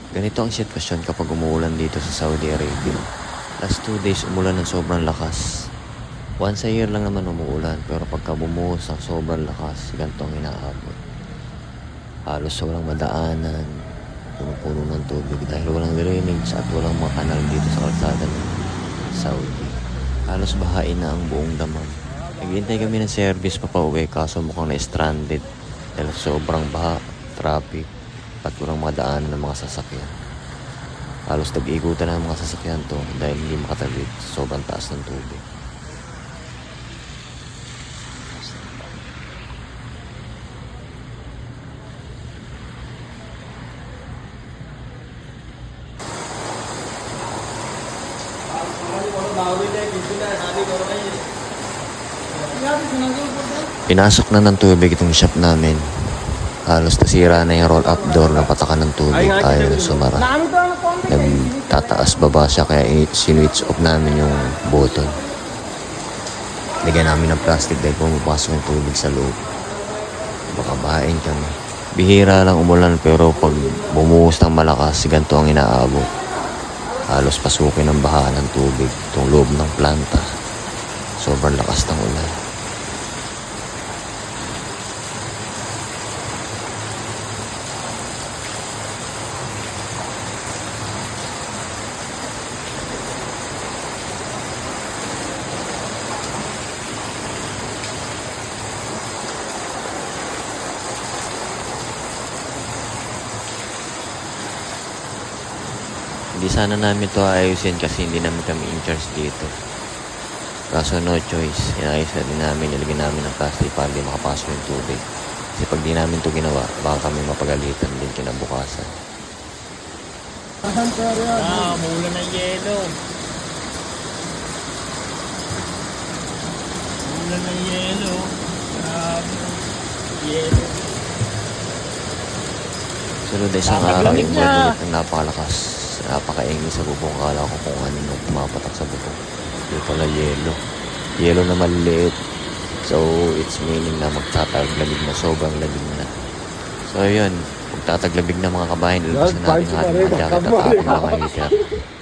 Ganito ang sitwasyon kapag umuulan dito sa Saudi Arabia. Last 2 days umulan ng sobrang lakas. Once a year lang naman umuulan, pero pagka bumuhos ng sobrang lakas, ganito ang inaabot. Halos walang madaanan, puno-puno ng tubig dahil walang drainage at walang mga kanal dito sa kalsada ng Saudi. Halos bahain na ang buong damam. Naghihintay kami ng service papauwi kaso mukhang na-stranded dahil sobrang baha, traffic, at walang madaanan ng mga sasakyan. Halos nag-iikutan ng mga sasakyan to dahil hindi makatawid sa sobrang taas ng tubig. Pinasok na ng tubig itong shop namin. Halos nasira na yung roll-up door na patakan ng tubig. Ayaw na sumara. Nagtataas baba siya kaya sinwitch off namin yung button. Lagyan namin ng plastic dahil pumapasok yung tubig sa loob. Baka bahain kami. Bihira lang umulan pero pag bumuhos ng malakas, ganito ang inaabot. Halos pasukin ng baha ng tubig itong loob ng planta. Sobrang lakas ng ulan. Hindi sana namin to ayusin kasi hindi namin kami in charge dito. Kaso no choice, inayos na din namin, nilagyan namin ng plastic para di makapasok yung tubig. Kasi pag di namin to ginawa, baka kami mapagalitan din kinabukasan. Maulan ng yelo. Maulan ng yelo. Yelo. Sunod na isang araw yung ulit ng napakalakas. Napakaingay sa bubong. Akala ko kung ano nung pumapatak sa bubong. Yung pala yelo. Yelo na maliliit. So, it's meaning na magtataglamig na. Sobrang lamig na. So, yun. Magtataglabig na mga kabayan. Ilabas na natin ang ating mga jacket at ating mga heater.